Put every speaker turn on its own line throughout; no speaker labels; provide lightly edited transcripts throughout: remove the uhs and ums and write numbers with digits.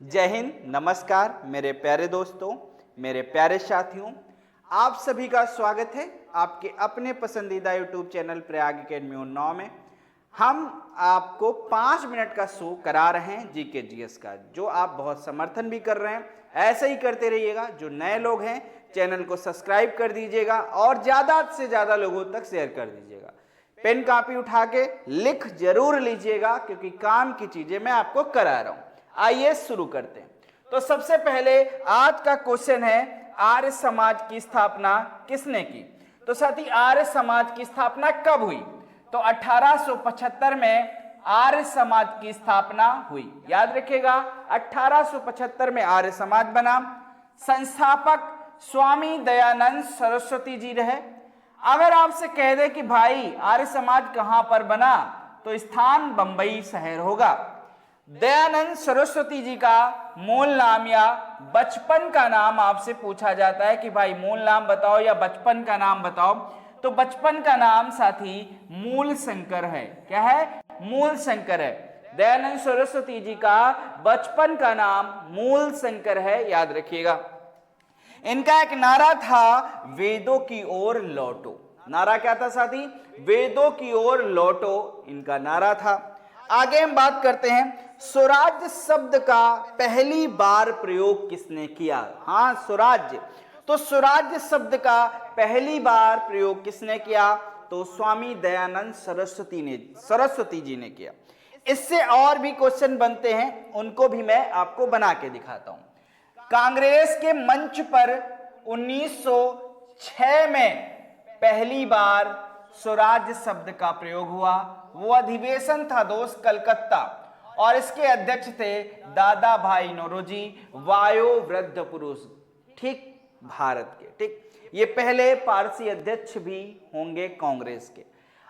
जय हिंद, नमस्कार मेरे प्यारे दोस्तों, मेरे प्यारे साथियों। आप सभी का स्वागत है आपके अपने पसंदीदा YouTube channel Prayag academy Unnao में। हम आपको 5 मिनट का शो करा रहे हैं जीके जीएस का, जो आप बहुत समर्थन भी कर रहे हैं। ऐसे ही करते रहिएगा। जो नए लोग हैं चैनल को सब्सक्राइब कर दीजिएगा और ज़्यादा से ज़्यादा लोगों तक शेयर कर दीजिएगा। पेन कापी उठा के लिख जरूर लीजिएगा, क्योंकि काम की चीज़ें मैं आपको करा रहा हूँ। आइए शुरू करते हैं। तो सबसे पहले आज का क्वेश्चन है, आर्य समाज की स्थापना किसने की? तो साथी, आर्य समाज की स्थापना कब हुई? तो 1875 में आर्य समाज की स्थापना हुई। याद रखिएगा, 1875 में आर्य समाज बना। संस्थापक स्वामी दयानंद सरस्वती जी रहे। अगर आपसे कह दे कि भाई आर्य समाज कहां पर बना, तो स्थान बंबई शहर होगा। दयानंद सरस्वती जी का मूल नाम या बचपन का नाम आपसे पूछा जाता है कि भाई मूल नाम बताओ या बचपन का नाम बताओ, तो बचपन का नाम साथी मूल शंकर है। क्या है? मूल शंकर है। दयानंद सरस्वती जी का बचपन का नाम मूल शंकर है, याद रखिएगा। इनका एक नारा था, वेदों की ओर लौटो। नारा क्या था साथी? वेदों की ओर लौटो, इनका नारा था। आगे हम बात करते हैं, स्वराज्य शब्द का पहली बार प्रयोग किसने किया? हाँ, स्वराज्य। तो स्वराज्य शब्द का पहली बार प्रयोग किसने किया? तो स्वामी दयानंद सरस्वती जी ने किया। इससे और भी क्वेश्चन बनते हैं, उनको भी मैं आपको बना के दिखाता हूं। कांग्रेस के मंच पर 1906 में पहली बार स्वराज्य शब्द का प्रयोग हुआ। वो अधिवेशन था दोस्त कलकत्ता, और इसके अध्यक्ष थे दादा भाई नौरोजी, वायोवृद्ध पुरुष, ठीक, भारत के। ठीक, ये पहले पारसी अध्यक्ष भी होंगे कांग्रेस के।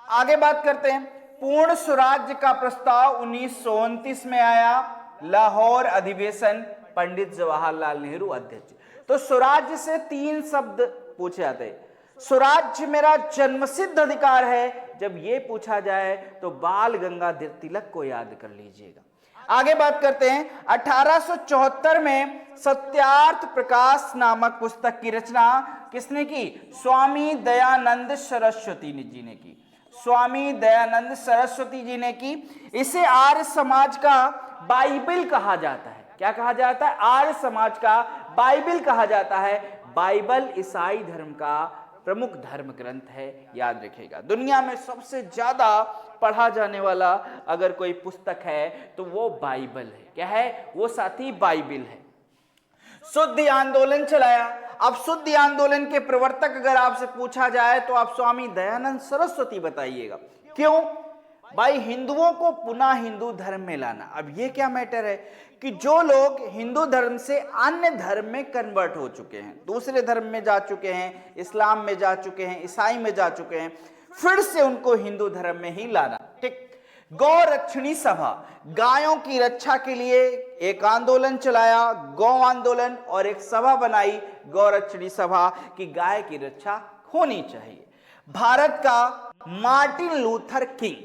आगे बात करते हैं, पूर्ण स्वराज्य का प्रस्ताव 1929 में आया। लाहौर अधिवेशन, पंडित जवाहरलाल नेहरू अध्यक्ष। तो स्वराज्य से 3 शब्द पूछे जाते हैं। स्वराज्य मेरा जन्मसिद्ध अधिकार है, जब ये पूछा जाए तो बाल गंगाधर तिलक को याद कर लीजिएगा। आगे बात करते हैं, 1874 में सत्यार्थ प्रकाश नामक पुस्तक की रचना किसने की? स्वामी दयानंद सरस्वती जी ने की। स्वामी दयानंद सरस्वती जी ने की। इसे आर्य समाज का बाइबल कहा जाता है। क्या कहा जाता है? आर्य समाज का बाइबल कहा जाता है। बाइबल ईसाई धर्म का प्रमुख धर्म ग्रंथ है, याद रखिएगा। दुनिया में सबसे ज्यादा पढ़ा जाने वाला अगर कोई पुस्तक है तो वो बाइबल है। क्या है वो साथी? बाइबल है। शुद्ध आंदोलन चलाया। अब शुद्ध आंदोलन के प्रवर्तक अगर आपसे पूछा जाए तो आप स्वामी दयानंद सरस्वती बताइएगा। क्यों? भाई, हिंदुओं को पुनः हिंदू धर्म में लाना। अब ये क्या मैटर है कि जो लोग हिंदू धर्म से अन्य धर्म में कन्वर्ट हो चुके हैं, दूसरे धर्म में जा चुके हैं, इस्लाम में जा चुके हैं, ईसाई में जा चुके हैं, फिर से उनको हिंदू धर्म में ही लाना। ठीक। गौरक्षणी सभा, गायों की रक्षा के लिए एक आंदोलन चलाया, गौ आंदोलन, और एक सभा बनाई गौरक्षणी सभा की गाय की रक्षा होनी चाहिए। भारत का मार्टिन लूथर किंग,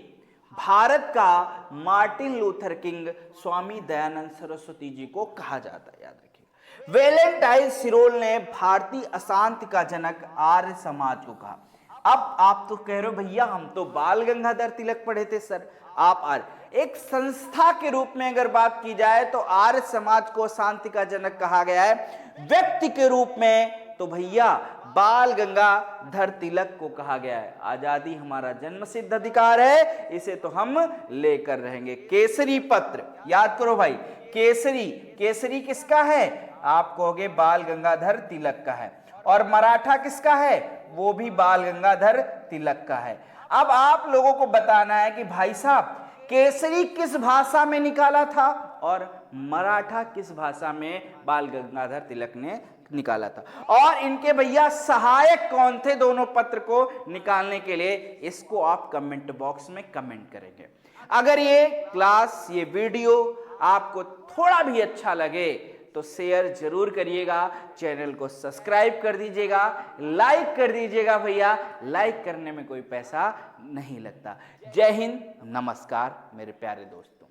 भारत का Martin Luther king Swami Dayanand Saraswati ji को कहा जाता है, याद रखिए। वेलेंटाइन सिरोल ने भारतीय अशांति का जनक आर्य समाज को कहा। अब आप तो कह रहे हो भैया हम तो बाल गंगाधर तिलक पढ़े थे सर, आप आर्य। एक संस्था के रूप में अगर बात की जाए तो आर्य समाज को शांति का जनक कहा गया है। व्यक्ति के रूप में तो भैया बाल गंगाधर तिलक को कहा गया है। आजादी हमारा जन्मसिद्ध अधिकार है, इसे तो हम लेकर रहेंगे। केसरी पत्र, याद करो भाई, केसरी, केसरी किसका है? आप कहोगे बाल गंगाधर तिलक का है। और मराठा किसका है? वो भी बाल गंगाधर तिलक का है। अब आप लोगों को बताना है कि भाई साहब केसरी किस भाषा में निकाला था और मराठा किस भाषा में बाल गंगाधर तिलक ने निकाला था, और इनके भैया सहायक कौन थे दोनों पत्र को निकालने के लिए, इसको आप कमेंट बॉक्स में कमेंट करेंगे। अगर ये क्लास, ये वीडियो आपको थोड़ा भी अच्छा लगे तो शेयर जरूर करिएगा, चैनल को सब्सक्राइब कर दीजिएगा, लाइक कर दीजिएगा भैया, लाइक करने में कोई पैसा नहीं लगता। जय हिंद, नमस्कार मेरे प्यारे दोस्त।